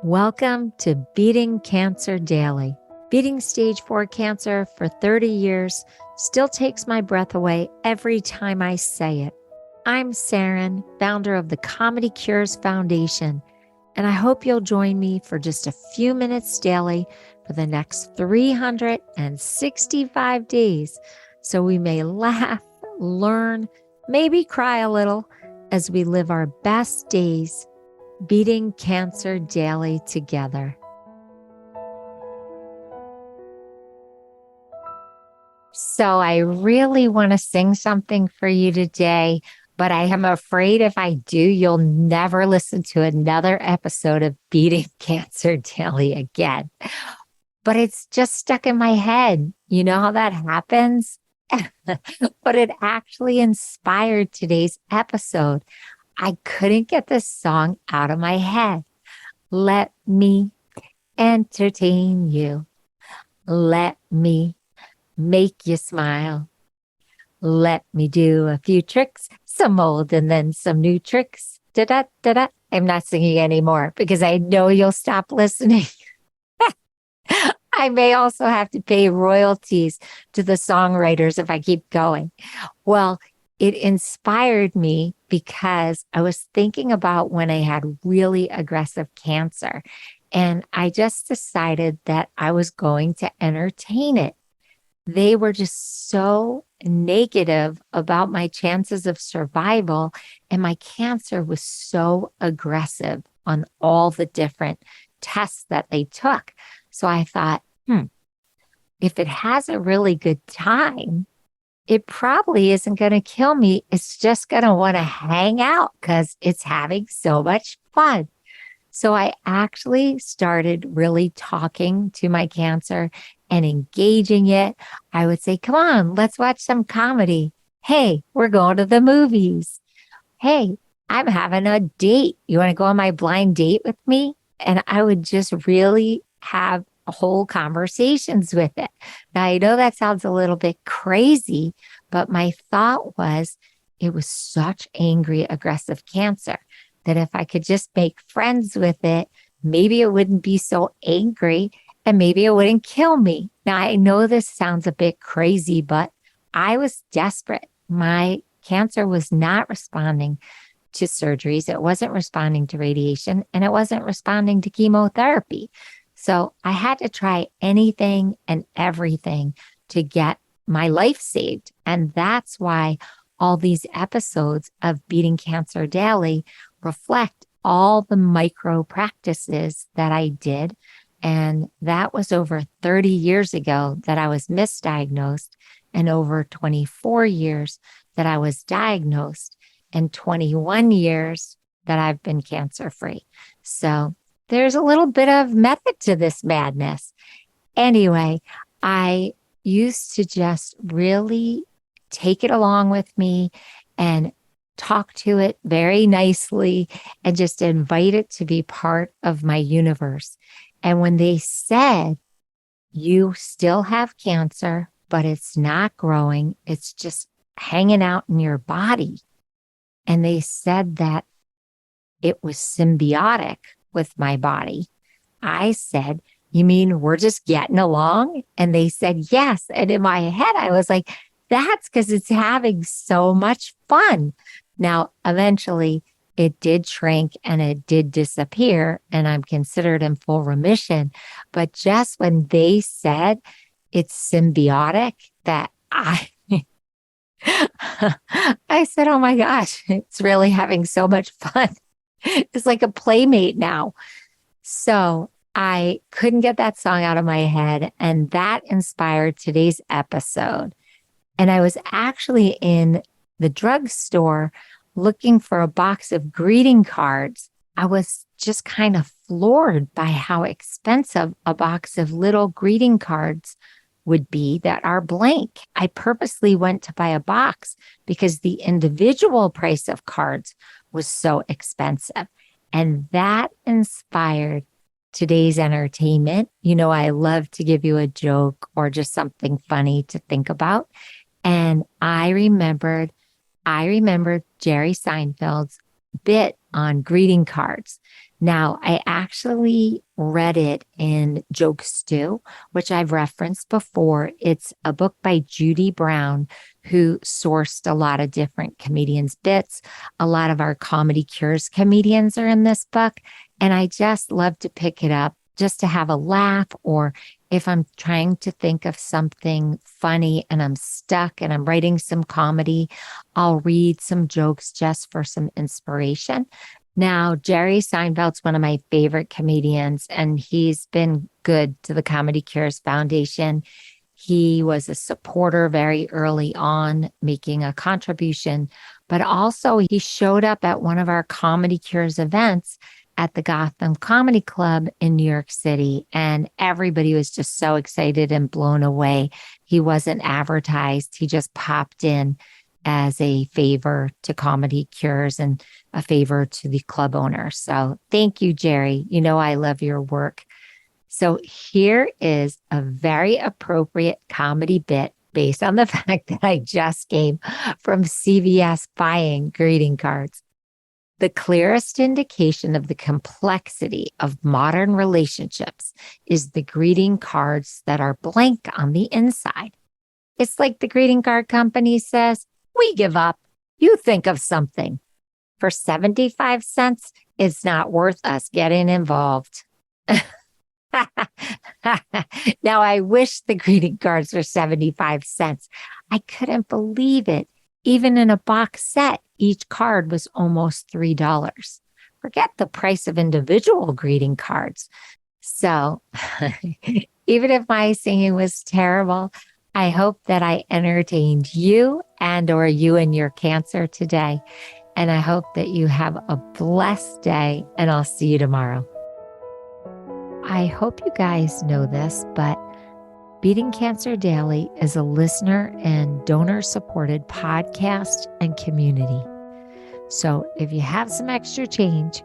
Welcome to Beating Cancer Daily. Beating stage 4 cancer for 30 years still takes my breath away every time I say it. I'm Saranne, founder of the Comedy Cures Foundation, and I hope you'll join me for just a few minutes daily for the next 365 days so we may laugh, learn, maybe cry a little as we live our best days beating cancer daily together. So I really want to sing something for you today, but I am afraid if I do, you'll never listen to another episode of Beating Cancer Daily again. But it's just stuck in my head. You know how that happens? But it actually inspired today's episode. I couldn't get this song out of my head. Let me entertain you. Let me make you smile. Let me do a few tricks, some old and then some new tricks. Da-da-da-da. I'm not singing anymore because I know you'll stop listening. I may also have to pay royalties to the songwriters if I keep going. Well, it inspired me because I was thinking about when I had really aggressive cancer, and I just decided that I was going to entertain it. They were just so negative about my chances of survival, and my cancer was so aggressive on all the different tests that they took. So I thought, if it has a really good time, it probably isn't going to kill me. It's just going to want to hang out because it's having so much fun. So I actually started really talking to my cancer and engaging it. I would say, come on, let's watch some comedy. Hey, we're going to the movies. Hey, I'm having a date. You want to go on my blind date with me? And I would just really have whole conversations with it. Now, I know that sounds a little bit crazy, but my thought was it was such angry, aggressive cancer that if I could just make friends with it, maybe it wouldn't be so angry and maybe it wouldn't kill me. Now, I know this sounds a bit crazy, but I was desperate. My cancer was not responding to surgeries. It wasn't responding to radiation, and it wasn't responding to chemotherapy. So I had to try anything and everything to get my life saved. And that's why all these episodes of Beating Cancer Daily reflect all the micro practices that I did. And that was over 30 years ago that I was misdiagnosed, and over 24 years that I was diagnosed, and 21 years that I've been cancer-free. So there's a little bit of method to this madness. Anyway, I used to just really take it along with me and talk to it very nicely and just invite it to be part of my universe. And when they said, you still have cancer, but it's not growing, it's just hanging out in your body. And they said that it was symbiotic with my body. I said, you mean we're just getting along? And they said, yes. And in my head, I was like, that's because it's having so much fun. Now, eventually it did shrink and it did disappear, and I'm considered in full remission. But just when they said it's symbiotic, that I said, oh my gosh, it's really having so much fun. It's like a playmate now. So I couldn't get that song out of my head, and that inspired today's episode. And I was actually in the drugstore looking for a box of greeting cards. I was just kind of floored by how expensive a box of little greeting cards would be that are blank. I purposely went to buy a box because the individual price of cards was so expensive. And that inspired today's entertainment. You know, I love to give you a joke or just something funny to think about. And I remembered Jerry Seinfeld's bit on greeting cards. Now, I actually read it in Joke Stew, which I've referenced before. It's a book by Judy Brown, who sourced a lot of different comedians' bits. A lot of our Comedy Cures comedians are in this book. And I just love to pick it up just to have a laugh, or if I'm trying to think of something funny and I'm stuck and I'm writing some comedy, I'll read some jokes just for some inspiration. Now, Jerry Seinfeld's one of my favorite comedians, and he's been good to the Comedy Cures Foundation. He was a supporter very early on, making a contribution, but also he showed up at one of our Comedy Cures events at the Gotham Comedy Club in New York City, and everybody was just so excited and blown away. He wasn't advertised, he just popped in as a favor to Comedy Cures and a favor to the club owner. So thank you, Jerry. You know, I love your work. So here is a very appropriate comedy bit based on the fact that I just came from CVS buying greeting cards. The clearest indication of the complexity of modern relationships is the greeting cards that are blank on the inside. It's like the greeting card company says, "We give up. You think of something." For 75 cents, it's not worth us getting involved. Now, I wish the greeting cards were 75 cents. I couldn't believe it. Even in a box set, each card was almost $3. Forget the price of individual greeting cards. So even if my singing was terrible, I hope that I entertained you or you and your cancer today. And I hope that you have a blessed day, and I'll see you tomorrow. I hope you guys know this, but Beating Cancer Daily is a listener and donor-supported podcast and community. So if you have some extra change,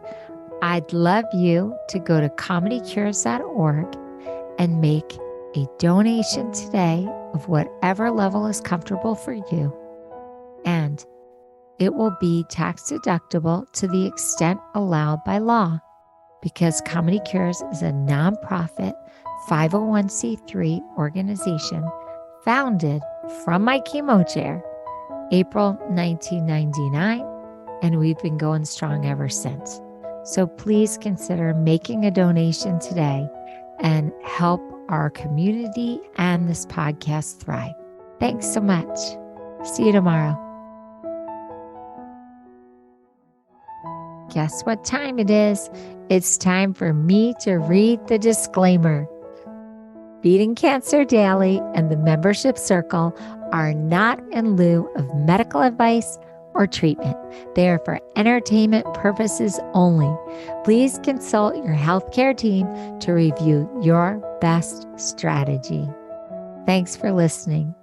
I'd love you to go to comedycures.org and make a donation today of whatever level is comfortable for you. And it will be tax deductible to the extent allowed by law, because Comedy Cures is a nonprofit 501c3 organization founded from my chemo chair, April 1999, and we've been going strong ever since. So please consider making a donation today and help our community and this podcast thrive. Thanks so much. See you tomorrow. Guess what time it is? It's time for me to read the disclaimer. Beating Cancer Daily and the membership circle are not in lieu of medical advice or treatment. They are for entertainment purposes only. Please consult your healthcare team to review your best strategy. Thanks for listening.